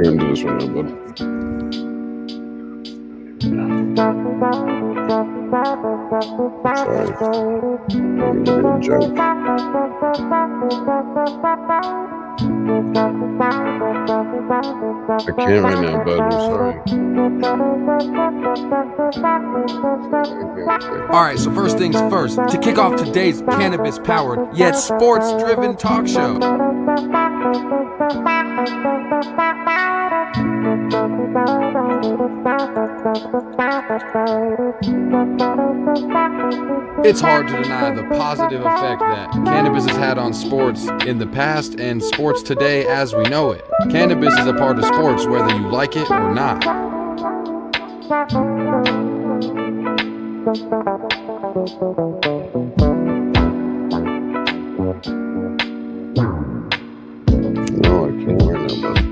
Can't do this one now, bud. Sorry. I'm gonna joke. I can't right now, bud. I'm sorry. All right, so first things first, to kick off today's cannabis-powered yet sports-driven talk show. It's hard to deny the positive effect that cannabis has had on sports in the past and sports today as we know it. Cannabis is a part of sports whether you like it or not. No, I can't right now, bud.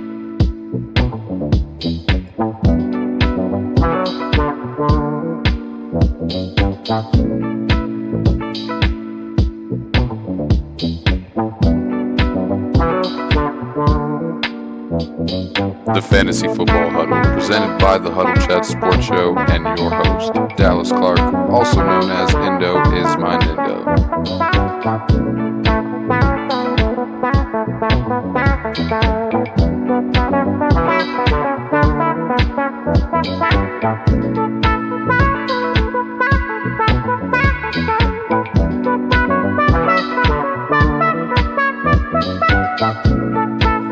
The Fantasy Football Huddle, presented by the Huddle Chat Sports Show and your host, Dallas Clark, also known as Indo is my Nindo.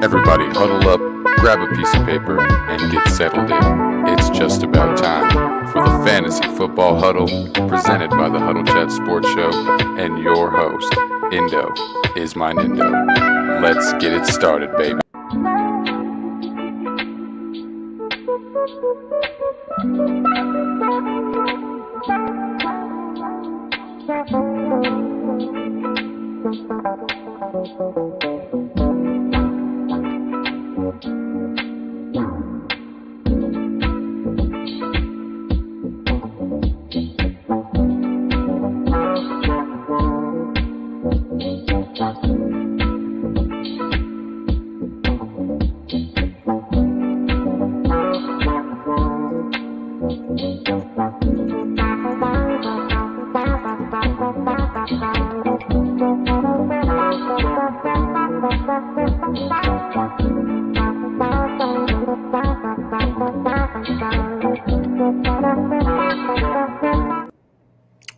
Everybody huddle up, grab a piece of paper, and get settled in. It's just about time for the Fantasy Football Huddle, presented by the Huddle Chat Sports Show and your host, Indo is my Nindo. Let's get it started, baby.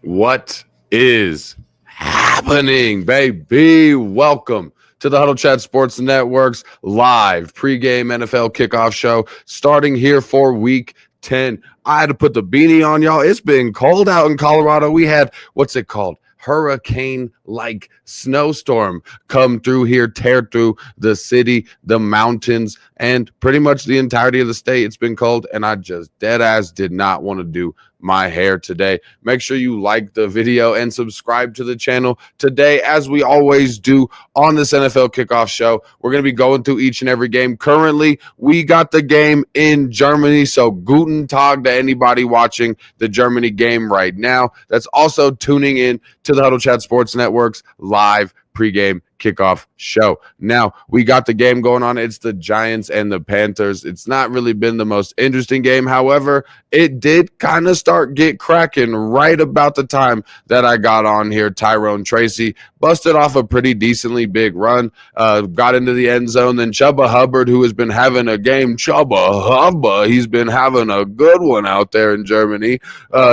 What is happening, baby? Welcome to the Huddle Chat Sports Network's live pregame NFL kickoff show, starting here for week 10. I had to put the beanie on, y'all. It's been cold out in Colorado. We had, what's it called? Hurricane-like snowstorm come through here, tear through the city, the mountains, and pretty much the entirety of the state. It's been cold, and I just dead ass did not want to do my hair today. Make sure you like the video and subscribe to the channel. Today, as we always do on this NFL kickoff show, we're going to be going through each and every game. Currently, we got the game in Germany, so Guten TAG to anybody watching the Germany game right now that's also tuning in to the Huddle Chat Sports Network's live pregame kickoff show. Now, we got the game going on. It's the Giants and the Panthers. It's not really been the most interesting game. However, it did kind of start get cracking right about the time that I got on here. Tyrone Tracy busted off a pretty decently big run, got into the end zone. Then Chuba Hubbard, who has been having a game, he's been having a good one out there in Germany.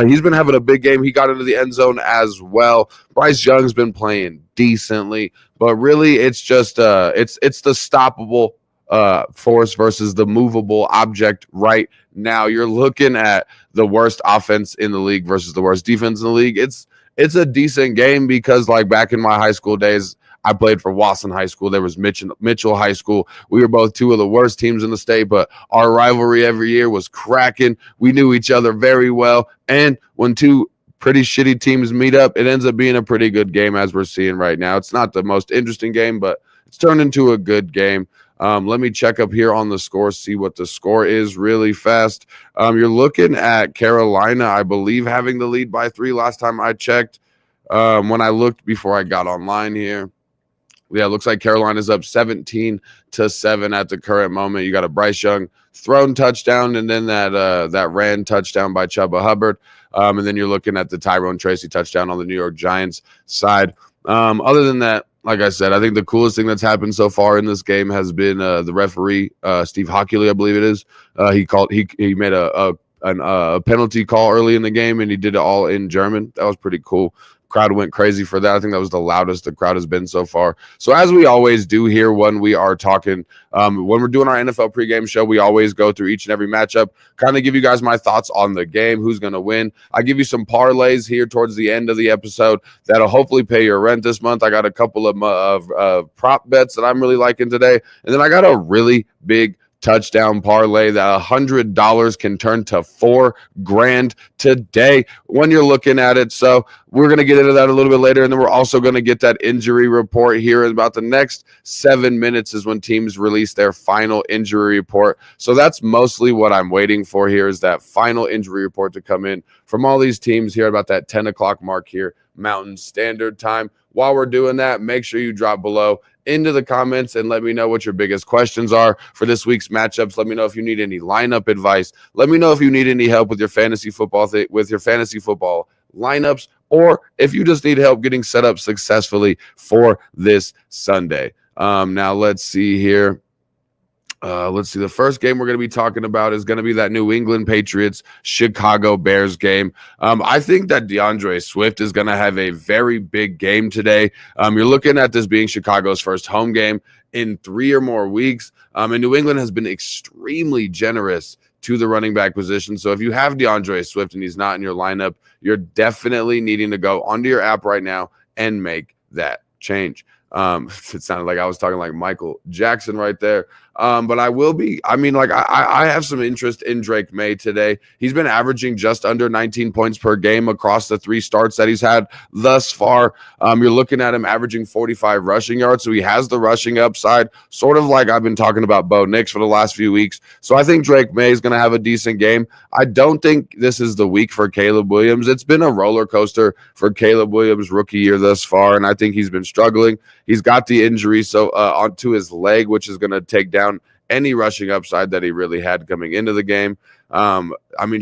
He's been having a big game. He got into the end zone as well. Bryce Young's been playing decently, but really it's just it's the stoppable force versus the movable object right now. You're looking at the worst offense in the league versus the worst defense in the league. It's a decent game because, like, back in my high school days, I played for Wasson High School. There was Mitchell High School. We were both two of the worst teams in the state, but our rivalry every year was cracking. We knew each other very well. And when two pretty shitty teams meet up, it ends up being a pretty good game, as we're seeing right now. It's not the most interesting game, but it's turned into a good game. Let me check up here on the score, see what the score is really fast. You're looking at Carolina, I believe, having the lead by 3 last time I checked. When I looked before I got online here, yeah, it looks like Carolina's up 17-7 at the current moment. You got a Bryce Young thrown touchdown, and then that ran touchdown by Chuba Hubbard. And then you're looking at the Tyrone Tracy touchdown on the New York Giants side. Other than that, like I said, I think the coolest thing that's happened so far in this game has been the referee, Steve Hockley, I believe it is. He made a penalty call early in the game, and he did it all in German. That was pretty cool. Crowd went crazy for that. I think that was the loudest the crowd has been so far. So as we always do here when we are talking, when we're doing our NFL pregame show, we always go through each and every matchup, kind of give you guys my thoughts on the game, who's going to win. I give you some parlays here towards the end of the episode that'll hopefully pay your rent this month. I got a couple of prop bets that I'm really liking today. And then I got a really big touchdown parlay that $100 can turn to $4,000 today when you're looking at it. So we're going to get into that a little bit later. And then we're also going to get that injury report here in about the next 7 minutes is when teams release their final injury report. So that's mostly what I'm waiting for here is that final injury report to come in from all these teams here about that 10 o'clock mark here, Mountain Standard Time. While we're doing that, make sure you drop below into the comments and let me know what your biggest questions are for this week's matchups. Let me know if you need any lineup advice. Let me know if you need any help with your fantasy football lineups, or if you just need help getting set up successfully for this Sunday. Now let's see here. The first game we're going to be talking about is going to be that New England Patriots Chicago Bears game. I think that DeAndre Swift is going to have a very big game today. You're looking at this being Chicago's first home game in 3 or more weeks. And New England has been extremely generous to the running back position. So if you have DeAndre Swift and he's not in your lineup, you're definitely needing to go onto your app right now and make that change. It sounded like I was talking like Michael Jackson right there. But I have some interest in Drake May today. He's been averaging just under 19 points per game across the 3 starts that he's had thus far. You're looking at him averaging 45 rushing yards. So he has the rushing upside, sort of like I've been talking about Bo Nix for the last few weeks. So I think Drake May is going to have a decent game. I don't think this is the week for Caleb Williams. It's been a roller coaster for Caleb Williams' rookie year thus far, and I think he's been struggling. He's got the injury onto his leg, which is going to take down any rushing upside that he really had coming into the game.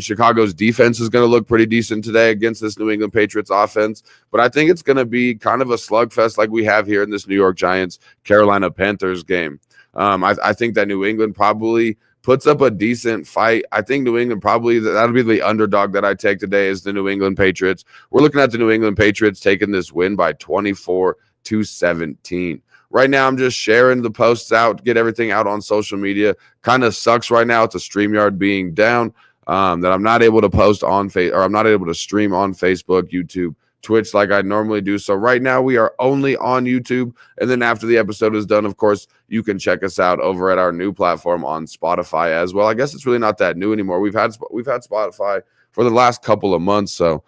Chicago's defense is going to look pretty decent today against this New England Patriots offense, but I think it's going to be kind of a slugfest like we have here in this New York Giants Carolina Panthers game. I think that New England probably puts up a decent fight. I think New England that'll be the underdog that I take today is the New England Patriots. We're looking at the New England Patriots taking this win by 24-17. Right now, I'm just sharing the posts out, get everything out on social media. Kind of sucks right now. It's a StreamYard being down that I'm not able to post on I'm not able to stream on Facebook, YouTube, Twitch like I normally do. So right now we are only on YouTube. And then after the episode is done, of course, you can check us out over at our new platform on Spotify as well. I guess it's really not that new anymore. We've had Spotify for the last couple of months. So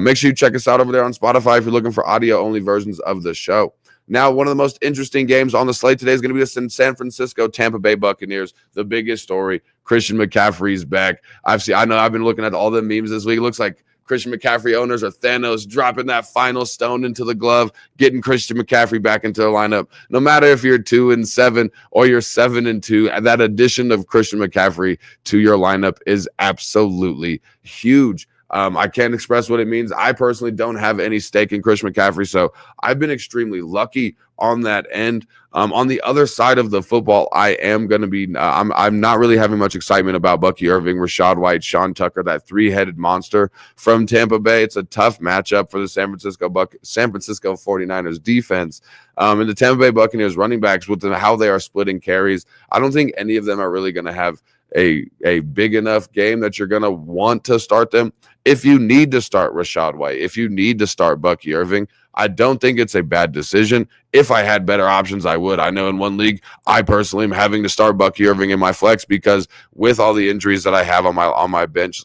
make sure you check us out over there on Spotify if you're looking for audio-only versions of the show. Now, one of the most interesting games on the slate today is going to be the San Francisco Tampa Bay Buccaneers. The biggest story, Christian McCaffrey's back. I know I've been looking at all the memes this week. It looks like Christian McCaffrey owners are Thanos dropping that final stone into the glove, getting Christian McCaffrey back into the lineup. No matter if you're 2-7 or you're 7-2, that addition of Christian McCaffrey to your lineup is absolutely huge. I can't express what it means. I personally don't have any stake in Christian McCaffrey, so I've been extremely lucky on that end. On the other side of the football, I am going to be I'm not really having much excitement about Bucky Irving, Rachaad White, Sean Tucker, that 3-headed monster from Tampa Bay. It's a tough matchup for the San Francisco 49ers defense. And the Tampa Bay Buccaneers running backs, with how they are splitting carries, I don't think any of them are really going to have a big enough game that you're going to want to start them. If you need to start Rashad White, if you need to start Bucky Irving, I don't think it's a bad decision. If I had better options, I would. I know in one league, I personally am having to start Bucky Irving in my flex because with all the injuries that I have on my bench,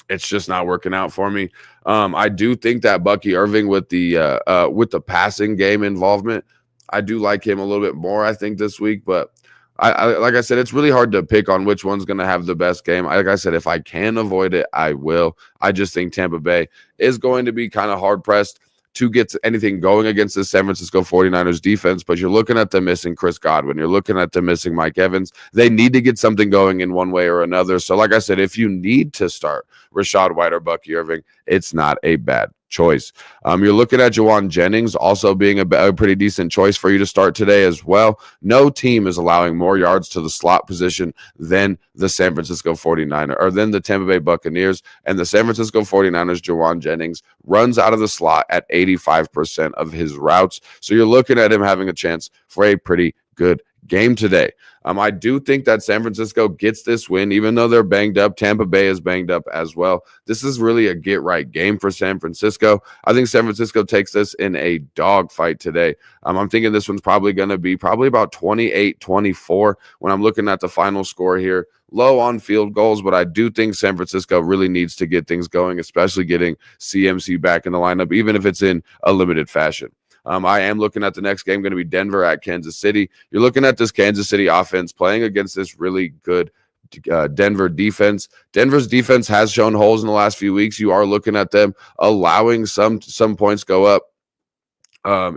it's just not working out for me. I do think that Bucky Irving with the passing game involvement, I do like him a little bit more, I think, this week. But I like I said, it's really hard to pick on which one's going to have the best game. Like I said, if I can avoid it, I will. I just think Tampa Bay is going to be kind of hard-pressed to get anything going against the San Francisco 49ers defense, but you're looking at them missing Chris Godwin. You're looking at them missing Mike Evans. They need to get something going in one way or another. So like I said, if you need to start Rashad White or Bucky Irving, it's not a bad choice. You're looking at Juwan Jennings also being a pretty decent choice for you to start today as well. No team is allowing more yards to the slot position than the San Francisco 49ers or than the Tampa Bay Buccaneers, and the San Francisco 49ers Juwan Jennings runs out of the slot at 85% of his routes. So you're looking at him having a chance for a pretty good game today. I do think that San Francisco gets this win, even though they're banged up. Tampa Bay is banged up as well. This is really a get-right game for San Francisco. I think San Francisco takes this in a dogfight today. I'm thinking this one's probably going to be about 28-24 when I'm looking at the final score here. Low on field goals, but I do think San Francisco really needs to get things going, especially getting CMC back in the lineup, even if it's in a limited fashion. I am looking at the next game, going to be Denver at Kansas City. You're looking at this Kansas City offense playing against this really good Denver defense. Denver's defense has shown holes in the last few weeks. You are looking at them allowing some points go up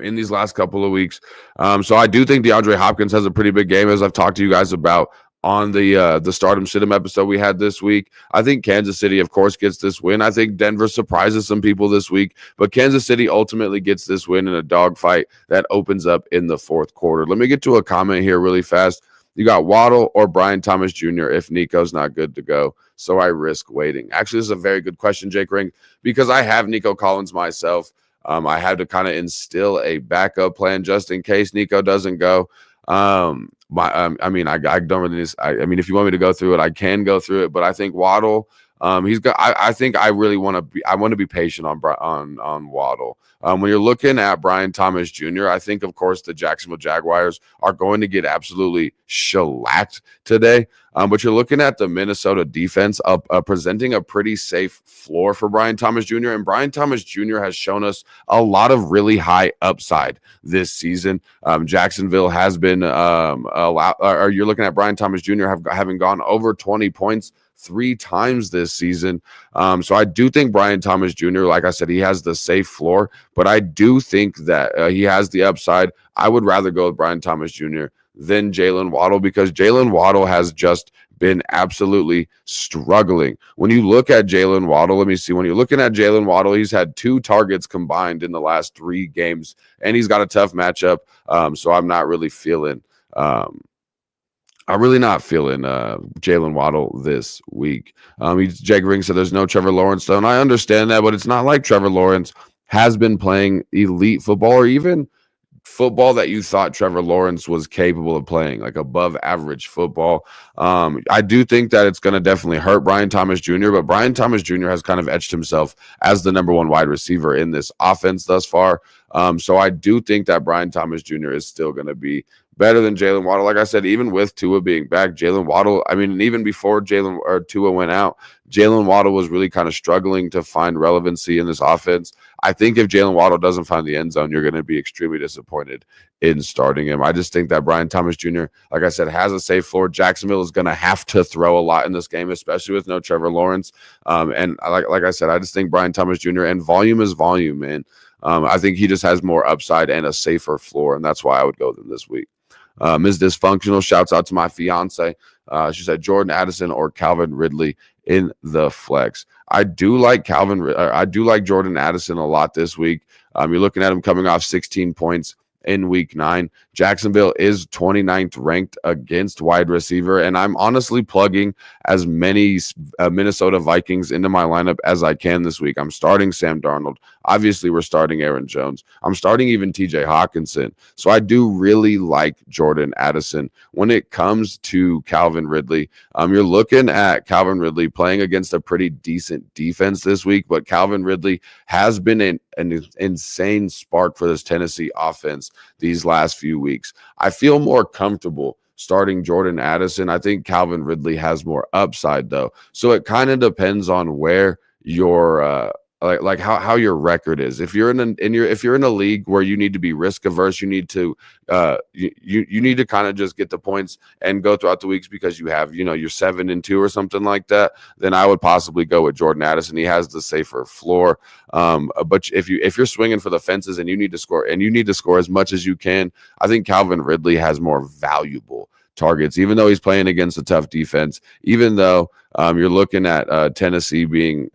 in these last couple of weeks. So I do think DeAndre Hopkins has a pretty big game, as I've talked to you guys about on the Stardom Stidham episode we had this week. I think Kansas City, of course, gets this win. I think Denver surprises some people this week, but Kansas City ultimately gets this win in a dogfight that opens up in the fourth quarter. Let me get to a comment here really fast. You got Waddle or Brian Thomas Jr. if Nico's not good to go, so I risk waiting. Actually, this is a very good question, Jake Ring, because I have Nico Collins myself. I had to kind of instill a backup plan just in case Nico doesn't go. I mean, I don't really. I mean, if you want me to go through it, I can go through it. But I think Waddle, he's got. I think I really want to be. I want to be patient on Waddle. When you're looking at Brian Thomas Jr., I think, of course, the Jacksonville Jaguars are going to get absolutely shellacked today. But you're looking at the Minnesota defense presenting a pretty safe floor for Brian Thomas Jr. And Brian Thomas Jr. has shown us a lot of really high upside this season. Jacksonville has been you're looking at Brian Thomas Jr. having gone over 20 points 3 times this season. So I do think Brian Thomas Jr., like I said, he has the safe floor, but I do think that he has the upside. I would rather go with Brian Thomas Jr. than Jalen Waddle because Jalen Waddle has just been absolutely struggling. When you look at Jalen Waddle, let me see. When you're looking at Jalen Waddle, he's had 2 targets combined in the last 3 games, and he's got a tough matchup. So I'm not really feeling Jalen Waddle this week. Jake Ring said there's no Trevor Lawrence, though, and I understand that, but it's not like Trevor Lawrence has been playing elite football or even football that you thought Trevor Lawrence was capable of playing, like above average football. I do think that it's going to definitely hurt Brian Thomas Jr., but Brian Thomas Jr. has kind of etched himself as the number 1 wide receiver in this offense thus far. So I do think that Brian Thomas Jr. is still going to be better than Jalen Waddle. Like I said, even with Tua being back, Jalen Waddle, I mean, even before Tua went out, Jalen Waddle was really kind of struggling to find relevancy in this offense. I think if Jalen Waddle doesn't find the end zone, you're going to be extremely disappointed in starting him. I just think that Brian Thomas Jr., like I said, has a safe floor. Jacksonville is going to have to throw a lot in this game, especially with no Trevor Lawrence. And like I said, I just think Brian Thomas Jr. and volume is volume, man. I think he just has more upside and a safer floor, and that's why I would go with him this week. Ms. Dysfunctional shouts out to my fiance. She said Jordan Addison or Calvin Ridley in the flex. I do like Jordan Addison a lot this week. You're looking at him coming off 16 points in week 9. Jacksonville is 29th ranked against wide receiver, and I'm honestly plugging as many Minnesota Vikings into my lineup as I can this week. I'm starting Sam Darnold. Obviously, we're starting Aaron Jones. I'm starting even TJ Hawkinson. So I do really like Jordan Addison. When it comes to Calvin Ridley, you're looking at Calvin Ridley playing against a pretty decent defense this week, but Calvin Ridley has been an insane spark for this Tennessee offense these last few weeks. I feel more comfortable starting Jordan Addison. I think Calvin Ridley has more upside though. So it kind of depends on where your like how your record is. If you're if you're in a league where you need to be risk averse, you need to you need to kind of just get the points and go throughout the weeks because you have, you're 7-2 or something like that, then I would possibly go with Jordan Addison. He has the safer floor. But if you're swinging for the fences and you need to score as much as you can, I think Calvin Ridley has more valuable targets, even though he's playing against a tough defense, even though you're looking at Tennessee being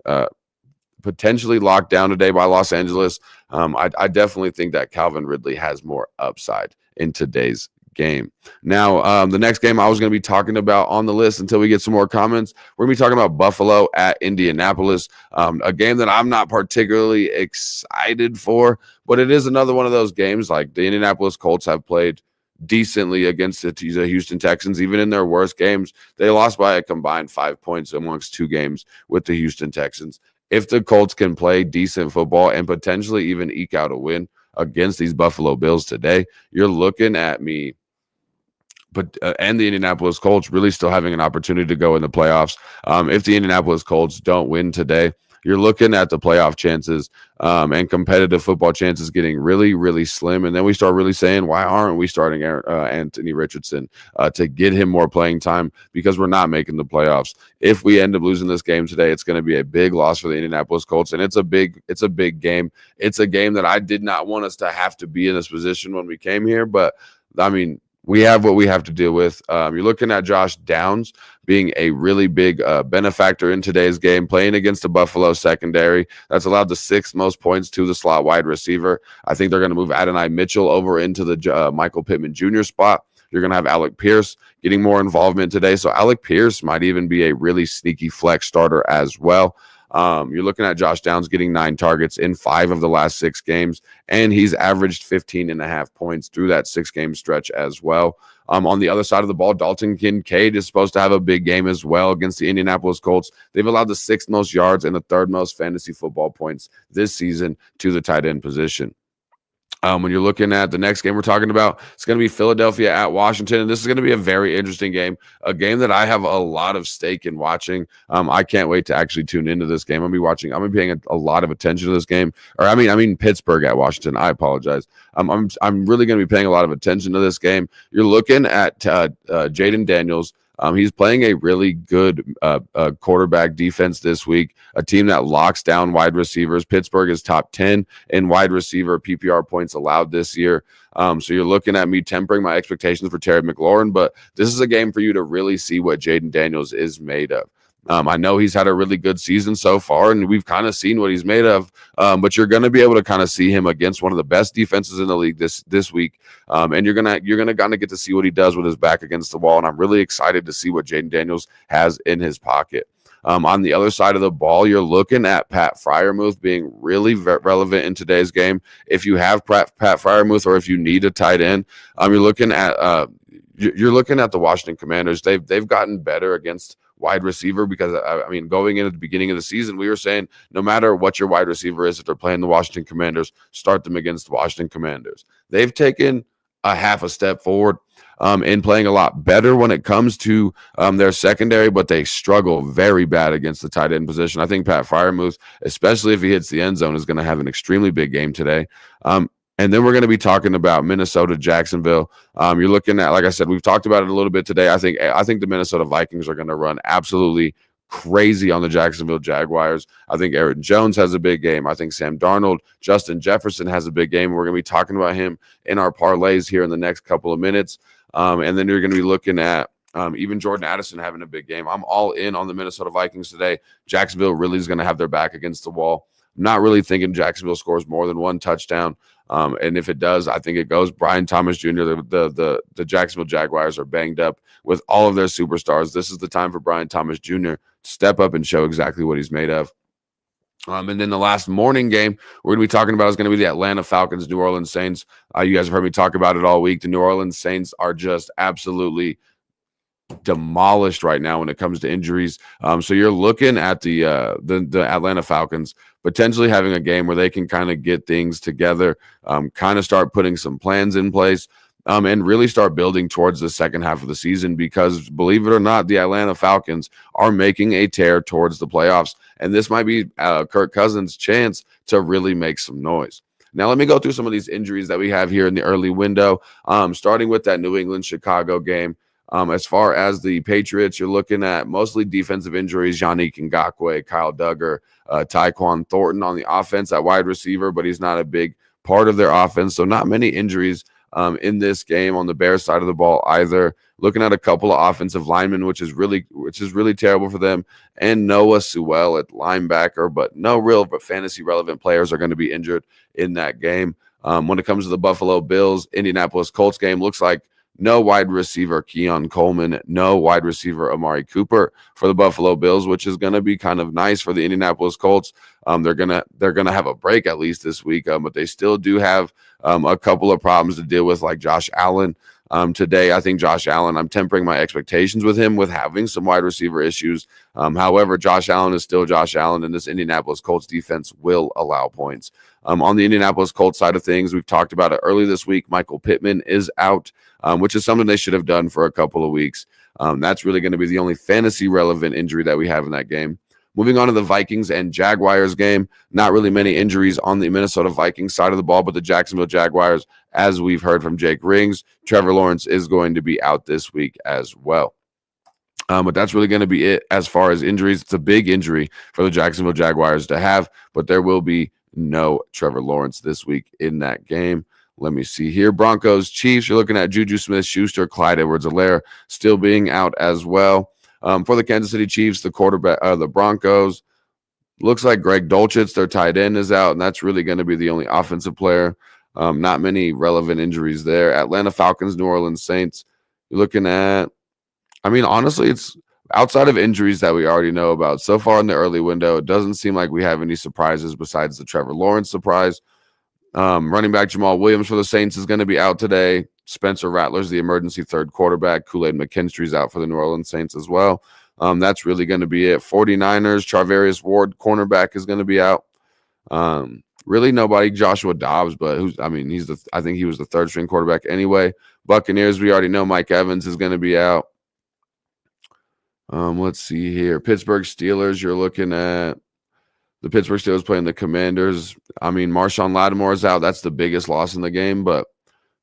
potentially locked down today by Los Angeles. I definitely think that Calvin Ridley has more upside in today's game. Now, the next game I was going to be talking about on the list until we get some more comments, we're going to be talking about Buffalo at Indianapolis, a game that I'm not particularly excited for, but it is another one of those games. Like the Indianapolis Colts have played decently against the Houston Texans. Even in their worst games, they lost by a combined 5 points amongst 2 games with the Houston Texans. If the Colts can play decent football and potentially even eke out a win against these Buffalo Bills today, you're looking at me and the Indianapolis Colts really still having an opportunity to go in the playoffs. If the Indianapolis Colts don't win today, you're looking at the playoff chances and competitive football chances getting really, really slim. And then we start really saying, why aren't we starting Anthony Richardson to get him more playing time? Because we're not making the playoffs. If we end up losing this game today, it's going to be a big loss for the Indianapolis Colts. And it's a big game. It's a game that I did not want us to have to be in this position when we came here. But I mean, we have what we have to deal with. You're looking at Josh Downs being a really big benefactor in today's game, playing against the Buffalo secondary that's allowed the 6th most points to the slot wide receiver. I think they're going to move Adonai Mitchell over into the Michael Pittman Jr. spot. You're going to have Alec Pierce getting more involvement today. So Alec Pierce might even be a really sneaky flex starter as well. You're looking at Josh Downs getting 9 targets in 5 of the last 6 games, and he's averaged 15.5 points through that 6-game stretch as well. On the other side of the ball, Dalton Kincaid is supposed to have a big game as well against the Indianapolis Colts. They've allowed the 6th most yards and the 3rd most fantasy football points this season to the tight end position. When you're looking at the next game we're talking about, it's going to be Philadelphia at Washington, and this is going to be a very interesting game, a game that I have a lot of stake in watching. I can't wait to actually tune into this game. I'm going to be paying a lot of attention to this game. Or I mean Pittsburgh at Washington. I apologize. I'm really going to be paying a lot of attention to this game. You're looking at Jaden Daniels. He's playing a really good quarterback defense this week, a team that locks down wide receivers. Pittsburgh is top 10 in wide receiver PPR points allowed this year. So you're looking at me tempering my expectations for Terry McLaurin, but this is a game for you to really see what Jaden Daniels is made of. I know he's had a really good season so far, and we've kind of seen what he's made of. But you're going to be able to kind of see him against one of the best defenses in the league this week, and you're gonna kind of get to see what he does with his back against the wall. And I'm really excited to see what Jaden Daniels has in his pocket. On the other side of the ball, you're looking at Pat Freiermuth being really relevant in today's game. If you have Pat Freiermuth, or if you need a tight end, you're looking at the Washington Commanders. They've gotten better against wide receiver because, I mean, going into the beginning of the season, we were saying no matter what your wide receiver is, if they're playing the Washington Commanders, start them against the Washington Commanders. They've taken a half a step forward in playing a lot better when it comes to their secondary, but they struggle very bad against the tight end position. I think Pat Freiermuth, especially if he hits the end zone, is going to have an extremely big game today. And then we're going to be talking about Minnesota, Jacksonville. You're looking at, like I said, we've talked about it a little bit today. I think the Minnesota Vikings are going to run absolutely crazy on the Jacksonville Jaguars. I think Aaron Jones has a big game. I think Sam Darnold, Justin Jefferson has a big game. We're going to be talking about him in our parlays here in the next couple of minutes. And then you're going to be looking at even Jordan Addison having a big game. I'm all in on the Minnesota Vikings today. Jacksonville really is going to have their back against the wall. not really thinking Jacksonville scores more than one touchdown. And if it does, I think it goes. Brian Thomas Jr., the Jacksonville Jaguars are banged up with all of their superstars. This is the time for Brian Thomas Jr. to step up and show exactly what he's made of. And then the last morning game we're going to be talking about is going to be the Atlanta Falcons, New Orleans Saints. You guys have heard me talk about it all week. The New Orleans Saints are just absolutely demolished right now when it comes to injuries. So you're looking at the Atlanta Falcons potentially having a game where they can kind of get things together, kind of start putting some plans in place, and really start building towards the second half of the season, because believe it or not, the Atlanta Falcons are making a tear towards the playoffs, and this might be Kirk Cousins' chance to really make some noise. Now, let me go through some of these injuries that we have here in the early window, starting with that New England-Chicago game. As far as the Patriots, you're looking at mostly defensive injuries. Yannick Ngakoue, Kyle Duggar, Tyquan Thornton on the offense at wide receiver, but he's not a big part of their offense. So not many injuries in this game on the Bears side of the ball either. Looking at a couple of offensive linemen, which is really terrible for them, and Noah Sewell at linebacker, but no real fantasy relevant players are going to be injured in that game. When it comes to the Buffalo Bills, Indianapolis Colts game, looks like no wide receiver Keon Coleman, no wide receiver Amari Cooper for the Buffalo Bills, which is going to be kind of nice for the Indianapolis Colts. They're gonna have a break at least this week, but they still do have a couple of problems to deal with, like Josh Allen. Today, I think Josh Allen, I'm tempering my expectations with him with having some wide receiver issues. However, Josh Allen is still Josh Allen, and this Indianapolis Colts defense will allow points. On the Indianapolis Colts side of things, we've talked about it early this week. Michael Pittman is out, which is something they should have done for a couple of weeks. That's really going to be the only fantasy relevant injury that we have in that game. Moving on to the Vikings and Jaguars game, not really many injuries on the Minnesota Vikings side of the ball, but the Jacksonville Jaguars, as we've heard from Jake Rings, Trevor Lawrence is going to be out this week as well. But that's really going to be it as far as injuries. It's a big injury for the Jacksonville Jaguars to have, but there will be no Trevor Lawrence this week in that game. Let me see here. Broncos, Chiefs, you're looking at Juju Smith-Schuster, Clyde Edwards-Helaire still being out as well. For the Kansas City Chiefs, the quarterback, the Broncos, looks like Greg Dulcich, their tight end, is out, and that's really going to be the only offensive player. Not many relevant injuries there. Atlanta Falcons, New Orleans Saints, you're looking at, I mean, honestly, it's outside of injuries that we already know about. So far in the early window, it doesn't seem like we have any surprises besides the Trevor Lawrence surprise. Running back Jamal Williams for the Saints is going to be out today. Spencer Rattler's the emergency third quarterback. Kool-Aid McKinstry's out for the New Orleans Saints as well. That's really going to be it. 49ers, Charvarius Ward, cornerback, is going to be out. Really nobody. Joshua Dobbs, but I think he was the third string quarterback anyway. Buccaneers, we already know Mike Evans is going to be out. Let's see here. Pittsburgh Steelers, you're looking at the Pittsburgh Steelers playing the Commanders. I mean, Marshawn Lattimore is out. That's the biggest loss in the game, but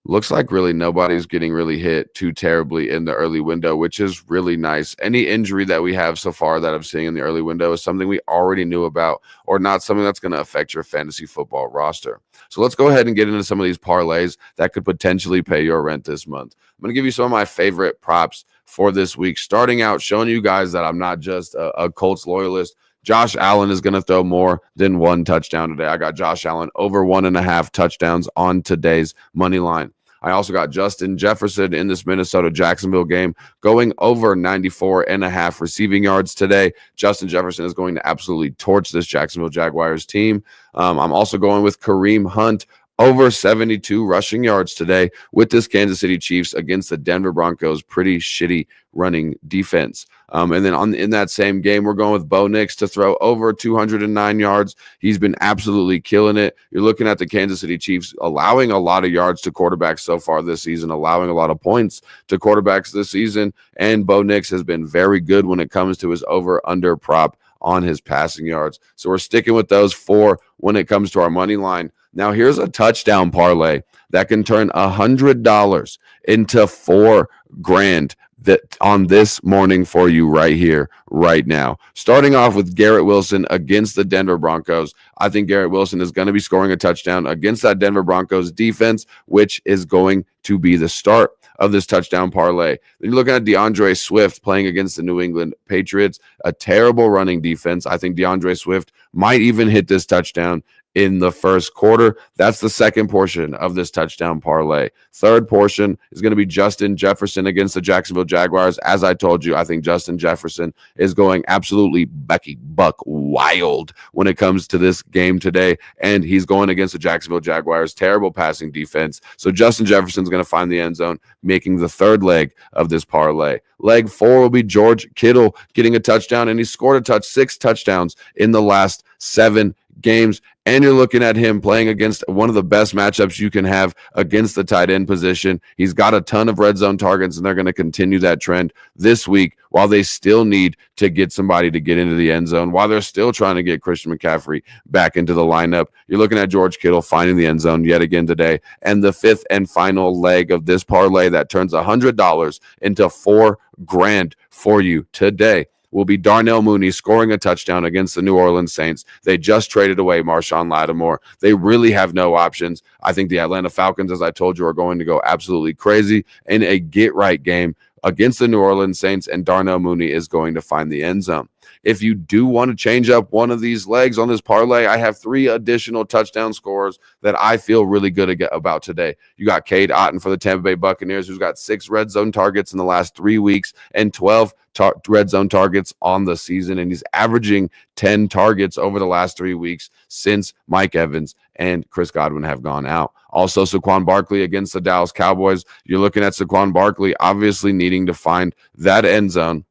looks like really nobody's getting really hit too terribly in the early window, which is really nice. Any injury that we have so far that I'm seeing in the early window is something we already knew about, or not something that's going to affect your fantasy football roster. So let's go ahead and get into some of these parlays that could potentially pay your rent this month. I'm going to give you some of my favorite props for this week, starting out showing you guys that I'm not just a Colts loyalist. Josh Allen is going to throw more than one touchdown today. I got Josh Allen over 1.5 touchdowns on today's money line. I also got Justin Jefferson in this Minnesota-Jacksonville game going over 94.5 receiving yards today. Justin Jefferson is going to absolutely torch this Jacksonville Jaguars team. I'm also going with Kareem Hunt over 72 rushing yards today with this Kansas City Chiefs against the Denver Broncos. Pretty shitty running defense. And then in that same game, we're going with Bo Nix to throw over 209 yards. He's been absolutely killing it. You're looking at the Kansas City Chiefs allowing a lot of yards to quarterbacks so far this season, allowing a lot of points to quarterbacks this season. And Bo Nix has been very good when it comes to his over-under prop on his passing yards. So we're sticking with those four when it comes to our money line. Now, here's a touchdown parlay that can turn $100 into $4,000 that on this morning for you right here, right now. Starting off with Garrett Wilson against the Denver Broncos. I think Garrett Wilson is going to be scoring a touchdown against that Denver Broncos defense, which is going to be the start of this touchdown parlay. Then you're looking at DeAndre Swift playing against the New England Patriots, a terrible running defense. I think DeAndre Swift might even hit this touchdown in the first quarter. That's the second portion of this touchdown parlay. Third portion is going to be Justin Jefferson against the Jacksonville Jaguars. As I told you, I think Justin Jefferson is going absolutely buck wild when it comes to this game today, and he's going against the Jacksonville Jaguars' terrible passing defense. So Justin Jefferson's going to find the end zone, making the third leg of this parlay. Leg 4 will be George Kittle getting a touchdown, and he scored 6 touchdowns in the last 7 games. And you're looking at him playing against one of the best matchups you can have against the tight end position. He's got a ton of red zone targets, and they're going to continue that trend this week while they still need to get somebody to get into the end zone, while they're still trying to get Christian McCaffrey back into the lineup. You're looking at George Kittle finding the end zone yet again today. And the fifth and final leg of this parlay that turns $100 into $4,000 for you today will be Darnell Mooney scoring a touchdown against the New Orleans Saints. They just traded away Marshawn Lattimore. They really have no options. I think the Atlanta Falcons, as I told you, are going to go absolutely crazy in a get-right game against the New Orleans Saints, and Darnell Mooney is going to find the end zone. If you do want to change up one of these legs on this parlay, I have 3 additional touchdown scorers that I feel really good about today. You got Cade Otton for the Tampa Bay Buccaneers, who's got 6 red zone targets in the last 3 weeks and 12 red zone targets on the season, and he's averaging 10 targets over the last 3 weeks since Mike Evans and Chris Godwin have gone out. Also, Saquon Barkley against the Dallas Cowboys. You're looking at Saquon Barkley obviously needing to find that end zone.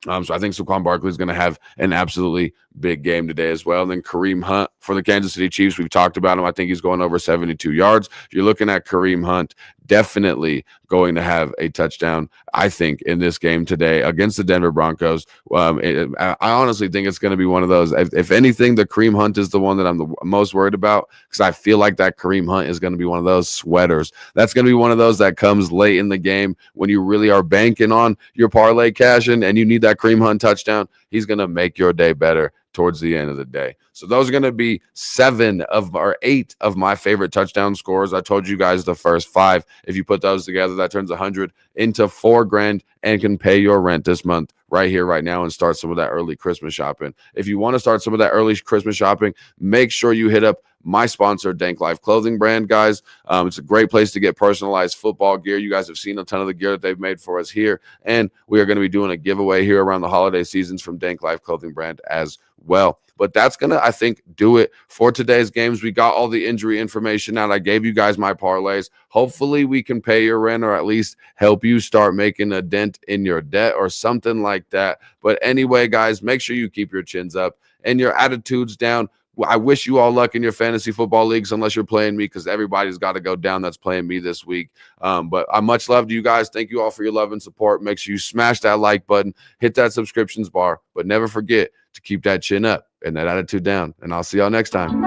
So I think Saquon Barkley is going to have an absolutely big game today as well. And then Kareem Hunt for the Kansas City Chiefs. We've talked about him. I think he's going over 72 yards. You're looking at Kareem Hunt definitely going to have a touchdown, I think, in this game today against the Denver Broncos. I honestly think it's going to be one of those. If anything, the Kareem Hunt is the one that I'm the most worried about, because I feel like that Kareem Hunt is going to be one of those sweaters. That's going to be one of those that comes late in the game when you really are banking on your parlay cashing and you need that Kareem Hunt touchdown. He's going to make your day better towards the end of the day. So those are going to be 8 of my favorite touchdown scores. I told you guys the first 5. If you put those together, that turns 100 into $4,000 and can pay your rent this month right here, right now, and start some of that early Christmas shopping. If you want to start some of that early Christmas shopping, make sure you hit up my sponsor, Dank Life Clothing brand, guys. It's a great place to get personalized football gear. You guys have seen a ton of the gear that they've made for us here, and we are going to be doing a giveaway here around the holiday seasons from Dank Life Clothing brand as well. But that's going to, I think, do it for today's games. We got all the injury information out. I gave you guys my parlays. Hopefully we can pay your rent, or at least help you start making a dent in your debt or something like that. But anyway, guys, make sure you keep your chins up and your attitudes down. I wish you all luck in your fantasy football leagues, unless you're playing me, because everybody's got to go down that's playing me this week. But I much love to you guys. Thank you all for your love and support. Make sure you smash that like button, hit that subscriptions bar, but never forget to keep that chin up and that attitude down. And I'll see y'all next time.